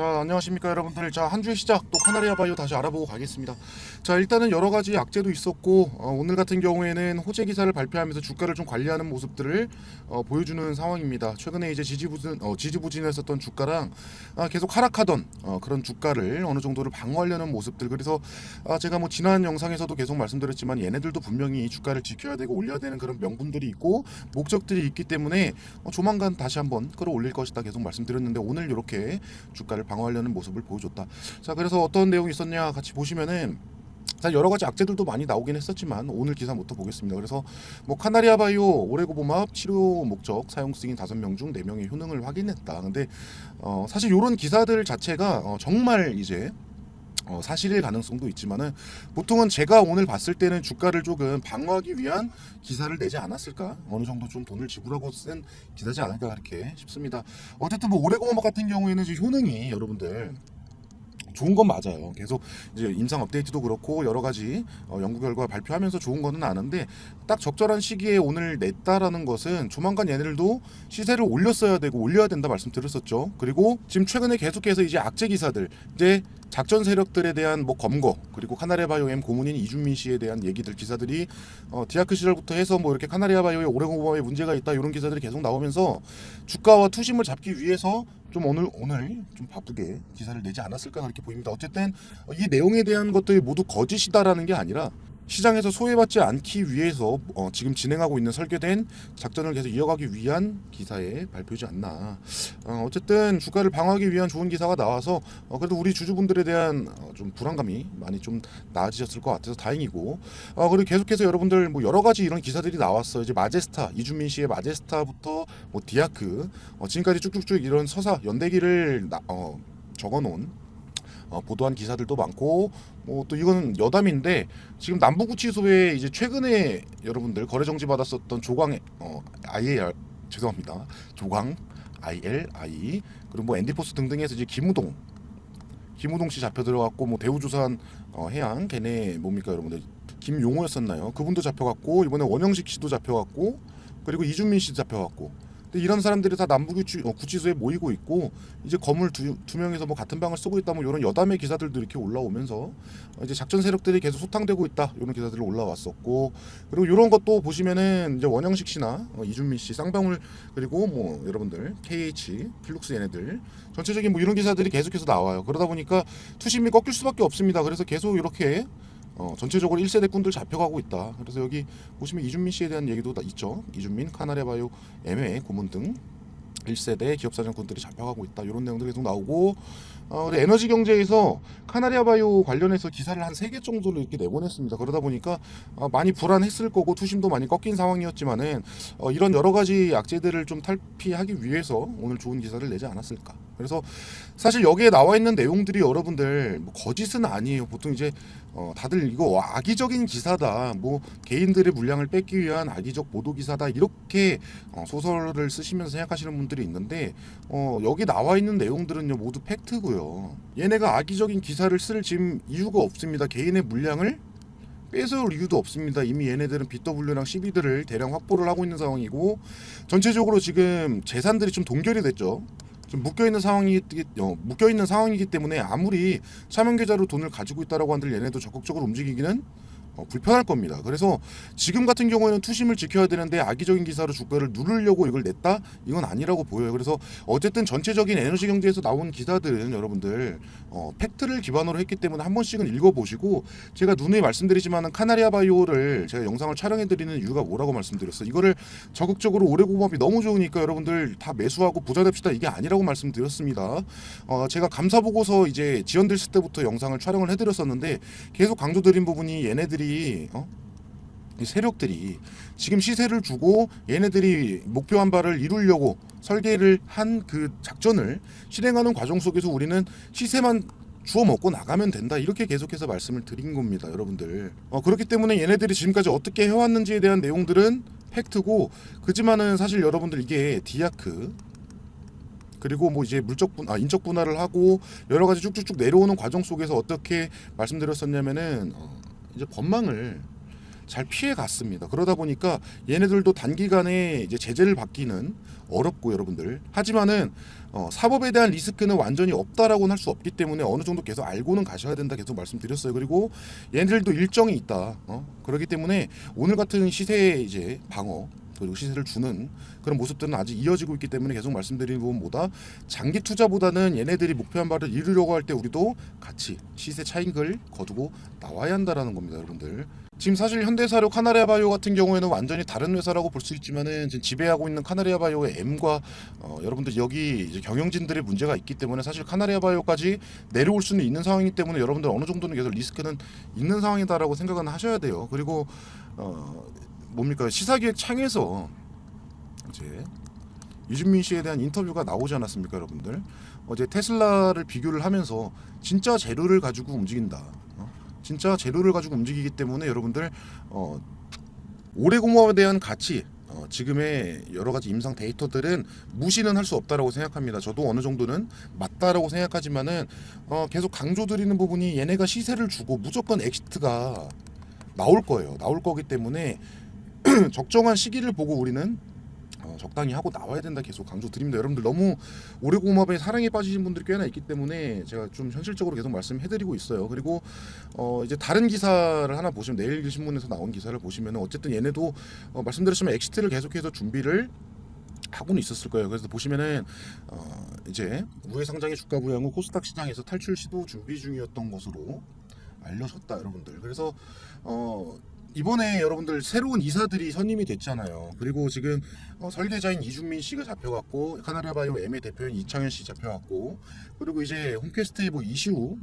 자, 안녕하십니까 여러분들. 자, 한 주의 시작 또 카나리아 바이오 다시 알아보고 가겠습니다. 자, 일단은 여러 가지 악재도 있었고 오늘 같은 경우에는 호재 기사를 발표하면서 주가를 좀 관리하는 모습들을 보여주는 상황입니다. 최근에 이제 지지부진했었던 주가랑 계속 하락하던 그런 주가를 어느 정도를 방어하려는 모습들. 그래서 제가 뭐 지난 영상에서도 계속 말씀드렸지만 얘네들도 분명히 주가를 지켜야 되고 올려야 되는 그런 명분들이 있고 목적들이 있기 때문에 조만간 다시 한번 끌어올릴 것이다 계속 말씀드렸는데, 오늘 이렇게 주가를 방어하려는 모습을 보여줬다. 자, 그래서 어떤 내용이 있었냐 같이 보시면은, 자, 여러 가지 악재들도 많이 나오긴 했었지만 오늘 기사부터 보겠습니다. 그래서 뭐 카나리아 바이오 오레고보맙 치료 목적 사용 승인 5명 중 4명의 효능을 확인했다. 근데 사실 이런 기사들 자체가 정말 이제 사실일 가능성도 있지만은, 보통은 제가 오늘 봤을 때는 주가를 조금 방어하기 위한 기사를 내지 않았을까, 어느 정도 좀 돈을 지불하고 쓴 기사지 않을까 그렇게 싶습니다. 어쨌든 뭐 오레고보맙 같은 경우에는 지금 효능이 여러분들 좋은 건 맞아요. 계속 이제 임상 업데이트도 그렇고 여러 가지 연구 결과 발표하면서 좋은 거는 아는데, 딱 적절한 시기에 오늘 냈다라는 것은 조만간 얘네들도 시세를 올렸어야 되고 올려야 된다 말씀드렸었죠. 그리고 지금 최근에 계속해서 이제 악재 기사들, 이제 작전 세력들에 대한 뭐 검거, 그리고 카나리아 바이오 M 고문인 이준민 씨에 대한 얘기들, 기사들이 디아크 시절부터 해서 뭐 이렇게 카나리아 바이오에 오레고보맙에 문제가 있다 이런 기사들이 계속 나오면서 주가와 투심을 잡기 위해서 좀 오늘 좀 바쁘게 기사를 내지 않았을까 그렇게 보입니다. 어쨌든 이 내용에 대한 것들이 모두 거짓이다라는 게 아니라 시장에서 소외받지 않기 위해서 지금 진행하고 있는 설계된 작전을 계속 이어가기 위한 기사의 발표지 않나. 어쨌든 주가를 방어하기 위한 좋은 기사가 나와서 그래도 우리 주주분들에 대한 좀 불안감이 많이 좀 나아지셨을 것 같아서 다행이고, 그리고 계속해서 여러분들 뭐 여러 가지 이런 기사들이 나왔어요. 이제 마제스타, 이준민 씨의 마제스타부터 뭐 디아크, 지금까지 쭉쭉쭉 이런 서사 연대기를 적어놓은 보도한 기사들도 많고, 뭐 또 이거는 여담인데, 지금 남부구치소에 이제 최근에 여러분들 거래 정지 받았었던 조광 IL, 죄송합니다, 조광 ILI, 그리고 뭐 앤디포스 등등에서 이제 김우동 씨 잡혀 들어갔고, 뭐 대우조선 해양 걔네 뭡니까 여러분들, 김용호였었나요? 그분도 잡혀갔고, 이번에 원영식 씨도 잡혀갔고, 그리고 이준민 씨도 잡혀갔고. 근데 이런 사람들이 다 구치소에 모이고 있고, 이제 건물 두 명에서 뭐 같은 방을 쓰고 있다, 뭐 이런 여담의 기사들도 이렇게 올라오면서 이제 작전 세력들이 계속 소탕되고 있다 이런 기사들이 올라왔었고, 그리고 이런 것도 보시면은 이제 원영식 씨나 이준민 씨, 쌍방울, 그리고 뭐 여러분들 KH 필룩스 얘네들 전체적인 뭐 이런 기사들이 계속해서 나와요. 그러다 보니까 투심이 꺾일 수밖에 없습니다. 그래서 계속 이렇게 전체적으로 1세대 꾼들 잡혀가고 있다. 그래서 여기 보시면 이준민 씨에 대한 얘기도 있죠. 이준민, 카나리아 바이오 M의 고문 등 1세대 기업사정꾼들이 잡혀가고 있다, 이런 내용들이 계속 나오고, 에너지 경제에서 카나리아 바이오 관련해서 기사를 한 3개 정도를 이렇게 내보냈습니다. 그러다 보니까 많이 불안했을 거고 투심도 많이 꺾인 상황이었지만은 이런 여러 가지 악재들을 좀 탈피하기 위해서 오늘 좋은 기사를 내지 않았을까. 그래서 사실 여기에 나와 있는 내용들이 여러분들 뭐 거짓은 아니에요. 보통 이제 다들 이거 악의적인 기사다, 뭐 개인들의 물량을 뺏기 위한 악의적 보도 기사다, 이렇게 소설을 쓰시면서 생각하시는 분들이 있는데, 여기 나와 있는 내용들은요 모두 팩트고요. 얘네가 악의적인 기사를 쓸 지금 이유가 없습니다. 개인의 물량을 뺏어올 이유도 없습니다. 이미 얘네들은 BW랑 CB들을 대량 확보를 하고 있는 상황이고, 전체적으로 지금 재산들이 좀 동결이 됐죠. 좀 묶여있는 상황이기 때문에 아무리 차명 계좌로 돈을 가지고 있다라고 한들 얘네도 적극적으로 움직이기는 불편할 겁니다. 그래서 지금 같은 경우에는 투심을 지켜야 되는데 악의적인 기사로 주가를 누르려고 이걸 냈다? 이건 아니라고 보여요. 그래서 어쨌든 전체적인 에너지 경제에서 나온 기사들은 여러분들 팩트를 기반으로 했기 때문에 한 번씩은 읽어보시고, 제가 누누이 말씀드리지만 카나리아 바이오를 제가 영상을 촬영해드리는 이유가 뭐라고 말씀드렸어요. 이거를 적극적으로 오레고보맙이 너무 좋으니까 여러분들 다 매수하고 부자 됩시다, 이게 아니라고 말씀드렸습니다. 제가 감사보고서 이제 지연됐을 때부터 영상을 촬영을 해드렸었는데, 계속 강조드린 부분이 얘네들이 이 세력들이 지금 시세를 주고 얘네들이 목표한 바를 이루려고 설계를 한 그 작전을 실행하는 과정 속에서 우리는 시세만 주워 먹고 나가면 된다, 이렇게 계속해서 말씀을 드린 겁니다, 여러분들. 그렇기 때문에 얘네들이 지금까지 어떻게 해왔는지에 대한 내용들은 팩트고, 그지만은 사실 여러분들 이게 디아크, 그리고 뭐 이제 인적 분할을 하고 여러 가지 쭉쭉쭉 내려오는 과정 속에서 어떻게 말씀드렸었냐면은 이제 법망을 잘 피해 갔습니다. 그러다 보니까 얘네들도 단기간에 이제 제재를 받기는 어렵고 여러분들. 하지만은 사법에 대한 리스크는 완전히 없다라고는 할 수 없기 때문에 어느 정도 계속 알고는 가셔야 된다 계속 말씀드렸어요. 그리고 얘네들도 일정이 있다. 그렇기 때문에 오늘 같은 시세의 이제 방어 그리고 시세를 주는 그런 모습들은 아직 이어지고 있기 때문에 계속 말씀드리는 부분보다 장기 투자보다는 얘네들이 목표한 바를 이루려고 할 때 우리도 같이 시세 차익을 거두고 나와야 한다라는 겁니다, 여러분들. 지금 사실 현대사료 카나리아바이오 같은 경우에는 완전히 다른 회사라고 볼 수 있지만은 지금 지배하고 있는 카나리아바이오의 M과 여러분들 여기 이제 경영진들의 문제가 있기 때문에 사실 카나리아바이오까지 내려올 수는 있는 상황이기 때문에 여러분들 어느 정도는 계속 리스크는 있는 상황이다라고 생각은 하셔야 돼요. 그리고 뭡니까 시사기획 창에서 이제 이준민 씨에 대한 인터뷰가 나오지 않았습니까, 여러분들? 어제 테슬라를 비교를 하면서 진짜 재료를 가지고 움직인다. 진짜 재료를 가지고 움직이기 때문에 여러분들 오레고모에 대한 가치 지금의 여러 가지 임상 데이터들은 무시는 할 수 없다라고 생각합니다. 저도 어느 정도는 맞다라고 생각하지만은 계속 강조드리는 부분이 얘네가 시세를 주고 무조건 엑시트가 나올 거예요. 나올 거기 때문에 적정한 시기를 보고 우리는 적당히 하고 나와야 된다 계속 강조드립니다. 여러분들 너무 오레고마에 사랑에 빠지신 분들이 꽤나 있기 때문에 제가 좀 현실적으로 계속 말씀해드리고 있어요. 그리고 이제 다른 기사를 하나 보시면 내일신문에서 나온 기사를 보시면 어쨌든 얘네도 말씀드렸지만 엑시트를 계속해서 준비를 하고는 있었을 거예요. 그래서 보시면은 이제 우회 상장의 주가 부양 후 코스닥 시장에서 탈출 시도 준비 중이었던 것으로 알려졌다, 여러분들. 그래서 이번에 여러분들 새로운 이사들이 선임이 됐잖아요. 그리고 지금 설계자인 이준민 씨가 잡혀갔고 카나리아바이오 M의 대표인 이창현 씨 잡혀갔고 그리고 이제 홈캐스트의 뭐 이슈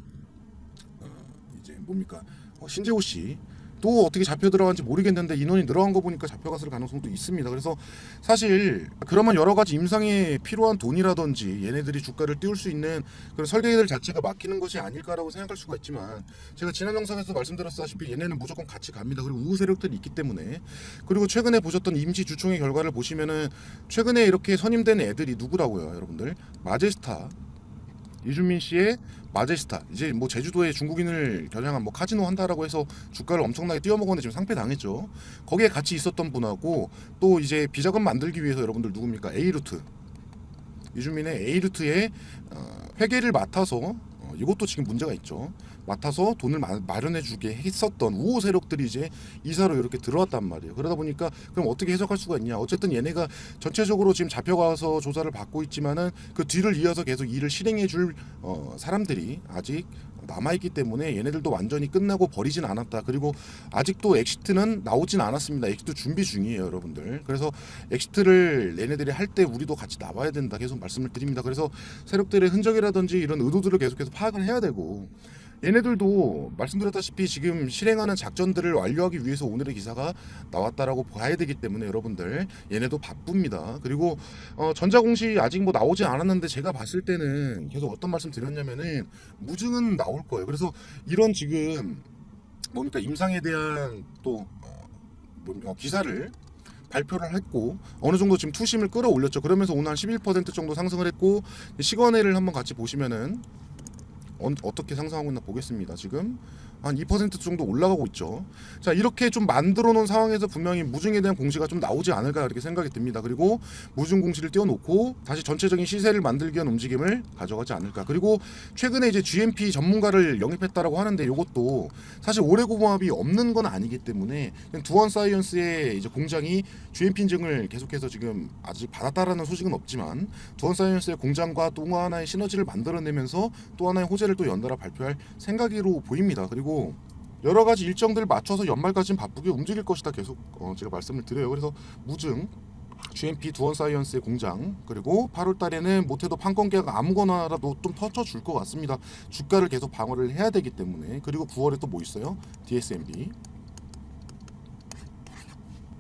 이제 뭡니까 신재호 씨 또 어떻게 잡혀 들어간지 모르겠는데 인원이 늘어난 거 보니까 잡혀갔을 가능성도 있습니다. 그래서 사실 그러면 여러 가지 임상에 필요한 돈이라든지 얘네들이 주가를 띄울 수 있는 그런 설계들 자체가 막히는 것이 아닐까라고 생각할 수가 있지만 제가 지난 영상에서 말씀드렸다시피 얘네는 무조건 같이 갑니다. 그리고 우후 세력들이 있기 때문에 그리고 최근에 보셨던 임시 주총의 결과를 보시면은 최근에 이렇게 선임된 애들이 누구라고요, 여러분들? 마제스타 이준민 씨의 마제스타 이제 뭐 제주도에 중국인을 겨냥한 뭐 카지노 한다라고 해서 주가를 엄청나게 띄워먹었는데 지금 상패 당했죠. 거기에 같이 있었던 분하고 또 이제 비자금 만들기 위해서 여러분들 누굽니까 A루트 이준민의 A루트의 회계를 맡아서 이것도 지금 문제가 있죠. 맡아서 돈을 마련해주게 했었던 우호 세력들이 이제 이사로 이렇게 들어왔단 말이에요. 그러다 보니까 그럼 어떻게 해석할 수가 있냐? 어쨌든 얘네가 전체적으로 지금 잡혀가서 조사를 받고 있지만은 그 뒤를 이어서 계속 일을 실행해줄 사람들이 아직 남아있기 때문에 얘네들도 완전히 끝나고 버리진 않았다. 그리고 아직도 엑시트는 나오진 않았습니다. 엑시트 준비 중이에요, 여러분들. 그래서 엑시트를 얘네들이 할 때 우리도 같이 나와야 된다. 계속 말씀을 드립니다. 그래서 세력들의 흔적이라든지 이런 의도들을 계속해서 파악을 해야 되고 얘네들도 말씀드렸다시피 지금 실행하는 작전들을 완료하기 위해서 오늘의 기사가 나왔다라고 봐야 되기 때문에 여러분들 얘네도 바쁩니다. 그리고 전자공시 아직 뭐 나오지 않았는데 제가 봤을 때는 계속 어떤 말씀 드렸냐면은 무증은 나올 거예요. 그래서 이런 지금 뭡니까 임상에 대한 또 기사를 발표를 했고 어느 정도 지금 투심을 끌어올렸죠. 그러면서 오늘 한 11% 정도 상승을 했고 시간외를 한번 같이 보시면은 어떻게 상승하고 있나 보겠습니다. 지금 한 2% 정도 올라가고 있죠. 자, 이렇게 좀 만들어 놓은 상황에서 분명히 무증에 대한 공시가 좀 나오지 않을까 이렇게 생각이 듭니다. 그리고 무증 공시를 띄워놓고 다시 전체적인 시세를 만들기 위한 움직임을 가져가지 않을까. 그리고 최근에 이제 GMP 전문가를 영입했다라고 하는데 이것도 사실 오레고모합이 없는 건 아니기 때문에 두원 사이언스의 이제 공장이 GMP 인증을 계속해서 지금 아직 받았다라는 소식은 없지만 두원 사이언스의 공장과 또 하나의 시너지를 만들어내면서 또 하나의 호재를 또 연달아 발표할 생각으로 보입니다. 그리고 여러 가지 일정들을 맞춰서 연말까지는 바쁘게 움직일 것이다 계속 제가 말씀을 드려요. 그래서 무증 GMP 두원 사이언스의 공장 그리고 8월 달에는 못해도 판권 계약 아무거나라도 좀 터쳐줄 것 같습니다. 주가를 계속 방어를 해야 되기 때문에. 그리고 9월에 또 뭐 있어요? DSMB.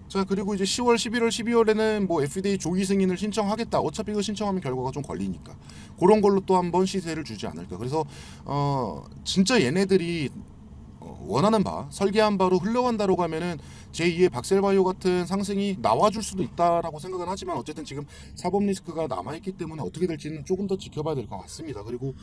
자, 그리고 이제 10월, 11월, 12월에는 뭐 FDA 조기 승인을 신청하겠다. 어차피 그 신청하면 결과가 좀 걸리니까 그런 걸로 또 한번 시세를 주지 않을까. 그래서 진짜 얘네들이 원하는 바, 설계한 바로 흘러간다고 하면은 제2의 박셀바이오 같은 상승이 나와줄 수도 있다라고 생각은 하지만 어쨌든 지금 사법 리스크가 남아있기 때문에 어떻게 될지는 조금 더 지켜봐야 될 것 같습니다. 그리고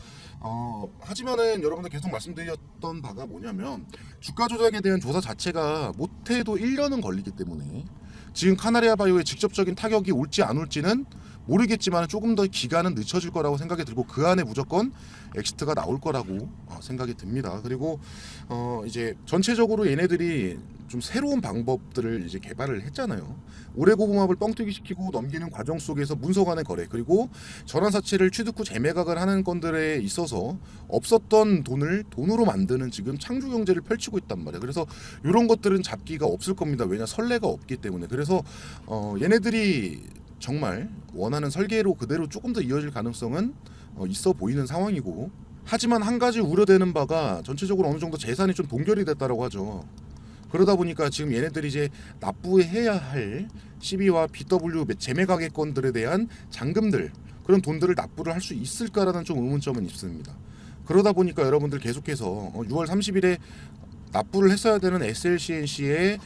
하지만은 여러분들 계속 말씀드렸던 바가 뭐냐면 주가 조작에 대한 조사 자체가 못해도 1년은 걸리기 때문에 지금 카나리아 바이오의 직접적인 타격이 올지 안 올지는 모르겠지만 조금 더 기간은 늦춰질 거라고 생각이 들고 그 안에 무조건 엑시트가 나올 거라고 생각이 듭니다. 그리고 이제 전체적으로 얘네들이 좀 새로운 방법들을 이제 개발을 했잖아요. 오레고봉합을 뻥튀기 시키고 넘기는 과정 속에서 문서 간의 거래 그리고 전환사채를 취득 후 재매각을 하는 건들에 있어서 없었던 돈을 돈으로 만드는 지금 창조 경제를 펼치고 있단 말이에요. 그래서 이런 것들은 잡기가 없을 겁니다. 왜냐 선례가 없기 때문에. 그래서 얘네들이 정말 원하는 설계로 그대로 조금 더 이어질 가능성은 있어 보이는 상황이고 하지만 한 가지 우려되는 바가 전체적으로 어느 정도 재산이 좀 동결이 됐다라고 하죠. 그러다 보니까 지금 얘네들이 이제 납부해야 할 CB와 BW 재매가계건들에 대한 잔금들 그런 돈들을 납부를 할 수 있을까라는 좀 의문점은 있습니다. 그러다 보니까 여러분들 계속해서 6월 30일에 납부를 했어야 되는 SLCNC의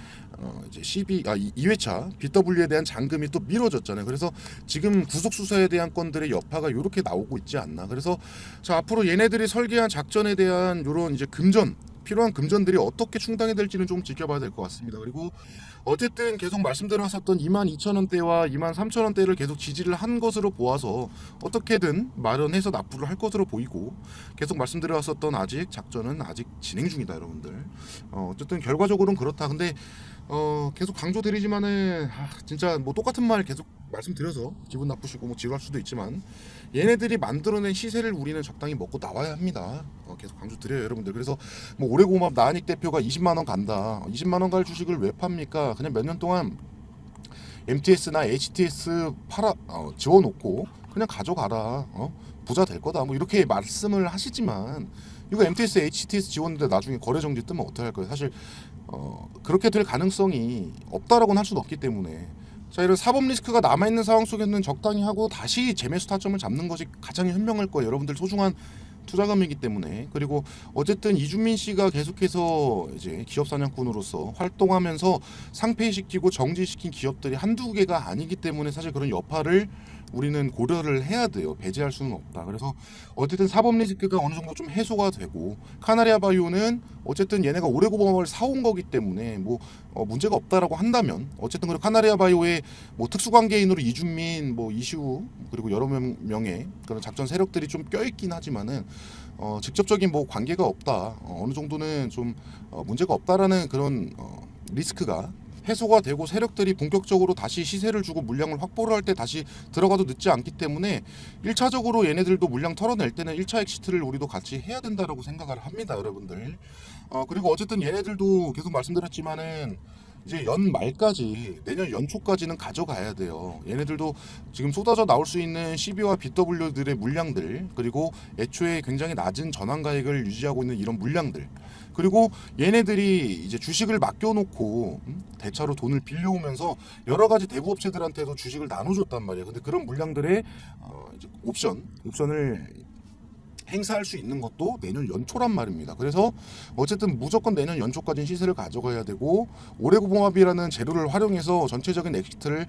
이제 2회차 BW에 대한 잔금이 또 미뤄졌잖아요. 그래서 지금 구속 수사에 대한 건들의 여파가 이렇게 나오고 있지 않나. 그래서 자 앞으로 얘네들이 설계한 작전에 대한 이런 이제 필요한 금전들이 어떻게 충당이 될지는 좀 지켜봐야 될 것 같습니다. 그리고 어쨌든 계속 말씀드렸었던 22,000원대와 23,000원대를 계속 지지를 한 것으로 보아서 어떻게든 마련해서 납부를 할 것으로 보이고 계속 말씀드렸었던 아직 작전은 아직 진행 중이다 여러분들. 어쨌든 결과적으로는 그렇다. 근데 계속 강조드리지만은 진짜 뭐 똑같은 말 계속 말씀드려서 기분 나쁘시고 뭐 지루할 수도 있지만 얘네들이 만들어낸 시세를 우리는 적당히 먹고 나와야 합니다. 계속 강조드려요 여러분들. 그래서 뭐 오레고맙 나한익 대표가 20만원 간다. 20만원 갈 주식을 왜 팝니까? 그냥 몇 년 동안 MTS나 HTS 지워놓고 그냥 가져가라. 부자 될 거다. 뭐 이렇게 말씀을 하시지만 이거 MTS, HTS 지웠는데 나중에 거래 정지 뜨면 어떻게 할 거예요? 사실 그렇게 될 가능성이 없다라고는 할 수는 없기 때문에 자 이런 사법 리스크가 남아있는 상황 속에는 적당히 하고 다시 재매수 타점을 잡는 것이 가장 현명할 거예요. 여러분들 소중한 투자금이기 때문에. 그리고 어쨌든 이준민 씨가 계속해서 이제 기업 사냥꾼으로서 활동하면서 상폐시키고 정지시킨 기업들이 한두 개가 아니기 때문에 사실 그런 여파를 우리는 고려를 해야 돼요. 배제할 수는 없다. 그래서 어쨌든 사법 리스크가 어느 정도 좀 해소가 되고 카나리아 바이오는 어쨌든 얘네가 오레고범을 사온 거기 때문에 뭐 문제가 없다라고 한다면 어쨌든 그리고 카나리아 바이오의 뭐 특수관계인으로 이준민 뭐 이슈 그리고 여러 명의 그런 작전 세력들이 좀 껴있긴 하지만은 직접적인 뭐 관계가 없다. 어느 정도는 좀 문제가 없다라는 그런 리스크가 해소가 되고 세력들이 본격적으로 다시 시세를 주고 물량을 확보를 할 때 다시 들어가도 늦지 않기 때문에 1차적으로 얘네들도 물량 털어낼 때는 1차 엑시트를 우리도 같이 해야 된다라고 생각을 합니다 여러분들. 그리고 어쨌든 얘네들도 계속 말씀드렸지만은 이제 연말까지 내년 연초까지는 가져가야 돼요. 얘네들도 지금 쏟아져 나올 수 있는 CB와 BW들의 물량들 그리고 애초에 굉장히 낮은 전환가액을 유지하고 있는 이런 물량들 그리고 얘네들이 이제 주식을 맡겨놓고 대차로 돈을 빌려오면서 여러 가지 대부업체들한테도 주식을 나눠줬단 말이에요. 근데 그런 물량들의 이제 옵션을 행사할 수 있는 것도 내년 연초란 말입니다. 그래서 어쨌든 무조건 내년 연초까지는 시세를 가져가야 되고 오레고봉합이라는 재료를 활용해서 전체적인 엑시트를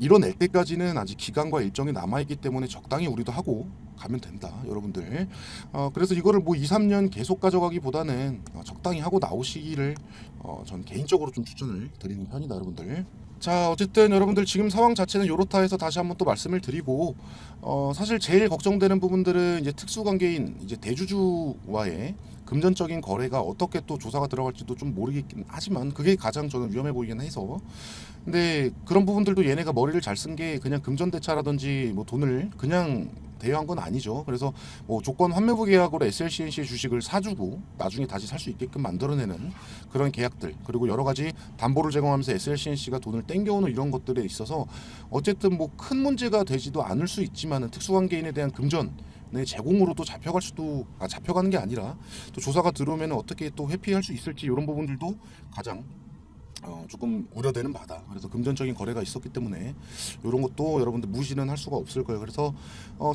이뤄낼 때까지는 아직 기간과 일정이 남아있기 때문에 적당히 우리도 하고 가면 된다 여러분들. 그래서 이거를 뭐 2, 3년 계속 가져가기보다는 적당히 하고 나오시기를 전 개인적으로 좀 추천을 드리는 편이다 여러분들. 자 어쨌든 여러분들 지금 상황 자체는 요렇다 해서 다시 한번 또 말씀을 드리고 사실 제일 걱정되는 부분들은 이제 특수관계인 이제 대주주와의 금전적인 거래가 어떻게 또 조사가 들어갈지도 좀 모르겠긴 하지만 그게 가장 저는 위험해 보이긴 해서 근데 그런 부분들도 얘네가 머리를 잘 쓴 게 그냥 금전대차라든지 뭐 돈을 그냥 대여한 건 아니죠. 그래서 뭐 조건 환매부 계약으로 SLCNC의 주식을 사주고 나중에 다시 살 수 있게끔 만들어내는 그런 계약들 그리고 여러 가지 담보를 제공하면서 SLCNC가 돈을 땡겨오는 이런 것들에 있어서 어쨌든 뭐 큰 문제가 되지도 않을 수 있지만은 특수관계인에 대한 금전 제공으로도 잡혀가는 게 아니라 또 조사가 들어오면 어떻게 또 회피할 수 있을지 이런 부분들도 가장 조금 우려되는 바다. 그래서 금전적인 거래가 있었기 때문에 이런 것도 여러분들 무시는 할 수가 없을 거예요. 그래서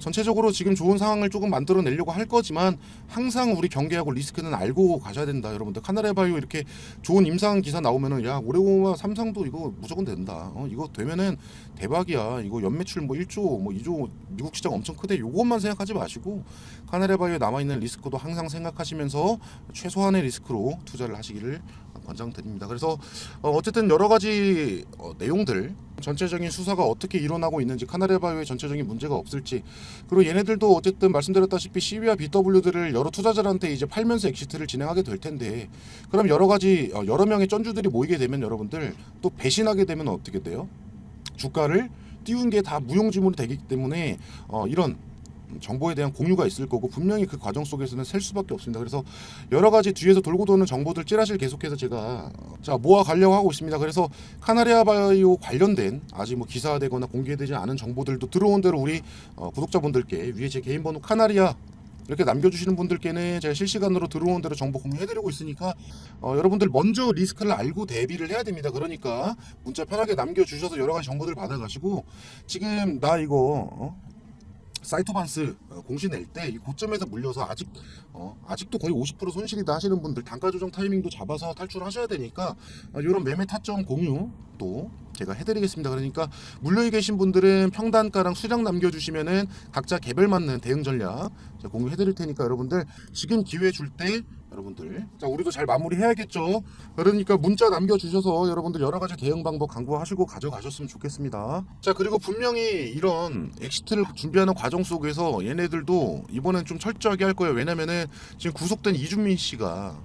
전체적으로 지금 좋은 상황을 조금 만들어내려고 할 거지만 항상 우리 경계하고 리스크는 알고 가셔야 된다. 여러분들 카나레바이오 이렇게 좋은 임상 기사 나오면은 야 오레오와 삼성도 이거 무조건 된다. 이거 되면은 대박이야. 이거 연매출 뭐 1조 뭐 2조 미국 시장 엄청 크대. 요것만 생각하지 마시고 카나레바이오에 남아있는 리스크도 항상 생각하시면서 최소한의 리스크로 투자를 하시기를 권장드립니다. 그래서 어쨌든 여러 가지 내용들 전체적인 수사가 어떻게 일어나고 있는지 카나레바이오의 전체적인 문제가 없을지 그리고 얘네들도 어쨌든 말씀드렸다시피 CB와 BW들을 여러 투자자들한테 이제 팔면서 엑시트를 진행하게 될 텐데 그럼 여러 가지 여러 명의 쩐주들이 모이게 되면 여러분들 또 배신하게 되면 어떻게 돼요? 주가를 띄운 게 다 무용지물이 되기 때문에 이런 정보에 대한 공유가 있을 거고 분명히 그 과정 속에서는 셀 수밖에 없습니다. 그래서 여러 가지 뒤에서 돌고 도는 정보들 찌라시를 계속해서 제가 모아 가려고 하고 있습니다. 그래서 카나리아바이오 관련된 아직 뭐 기사되거나 공개되지 않은 정보들도 들어온 대로 우리 구독자분들께 위에 제 개인 번호 카나리아 이렇게 남겨주시는 분들께는 제가 실시간으로 들어온 대로 정보 공유해드리고 있으니까 여러분들 먼저 리스크를 알고 대비를 해야 됩니다. 그러니까 문자 편하게 남겨주셔서 여러 가지 정보들 받아가시고 지금 나 이거 사이토반스 공시 낼 때 이 고점에서 물려서 아직도 거의 50% 손실이다 하시는 분들 단가 조정 타이밍도 잡아서 탈출하셔야 되니까 이런 매매 타점 공유도 제가 해드리겠습니다. 그러니까 물려 계신 분들은 평단가랑 수량 남겨주시면은 각자 개별 맞는 대응 전략 제가 공유해드릴 테니까 여러분들 지금 기회 줄 때 여러분들 우리도 잘 마무리해야겠죠. 그러니까 문자 남겨주셔서 여러분들 여러 가지 대응 방법 강구하시고 가져가셨으면 좋겠습니다. 자 그리고 분명히 이런 엑시트를 준비하는 과정 속에서 얘네들도 이번엔 좀 철저하게 할 거예요. 왜냐면은 지금 구속된 이준민 씨가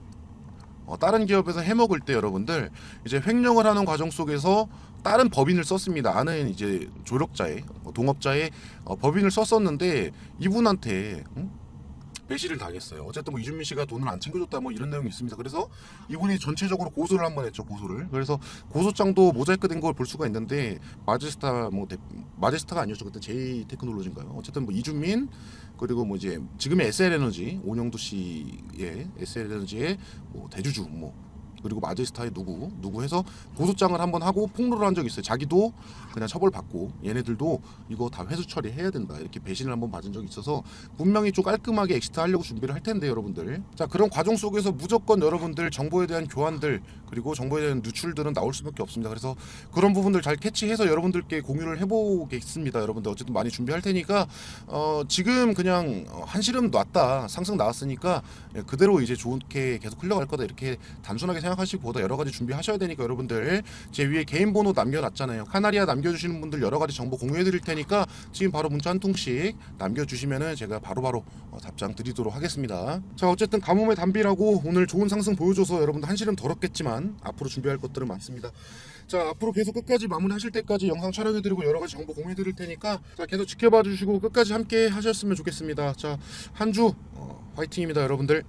다른 기업에서 해먹을 때 여러분들 이제 횡령을 하는 과정 속에서 다른 법인을 썼습니다. 아는 이제 조력자의 동업자의 법인을 썼었는데 이분한테 배신을 당했어요. 어쨌든 뭐 이준민 씨가 돈을 안 챙겨줬다 뭐 이런 내용이 있습니다. 그래서 이분이 전체적으로 고소를 한번 했죠. 고소를. 그래서 고소장도 모자이크된 걸 볼 수가 있는데 마제스타가 아니었죠. 그때 제이 테크놀로지인가요? 어쨌든 뭐 이준민 그리고 뭐 이제 지금의 SL에너지 오영도 씨의 SL에너지의 뭐 대주주 뭐 그리고 마제스타의 누구 해서 고소장을 한번 하고 폭로를 한 적이 있어요. 자기도 그냥 처벌받고 얘네들도 이거 다 회수 처리해야 된다 이렇게 배신을 한번 받은 적이 있어서 분명히 좀 깔끔하게 엑시트 하려고 준비를 할 텐데 여러분들 자 그런 과정 속에서 무조건 여러분들 정보에 대한 교환들 그리고 정보에 대한 누출들은 나올 수밖에 없습니다. 그래서 그런 부분들 잘 캐치해서 여러분들께 공유를 해보겠습니다. 여러분들 어쨌든 많이 준비할 테니까 지금 그냥 한시름 놨다 상승 나왔으니까 그대로 이제 좋게 계속 흘러갈 거다 이렇게 단순하게 생각하시기보다 여러 가지 준비하셔야 되니까 여러분들 제 위에 개인 번호 남겨놨잖아요. 카나리아 남겨주시는 분들 여러 가지 정보 공유해드릴 테니까 지금 바로 문자 한 통씩 남겨주시면은 제가 바로바로 답장 드리도록 하겠습니다. 자 어쨌든 가뭄의 단비라고 오늘 좋은 상승 보여줘서 여러분들 한시름 덜었겠지만 앞으로 준비할 것들은 많습니다. 자 앞으로 계속 끝까지 마무리하실 때까지 영상 촬영해드리고 여러 가지 정보 공유해드릴 테니까 자 계속 지켜봐 주시고 끝까지 함께 하셨으면 좋겠습니다. 자 한 주 화이팅입니다 여러분들.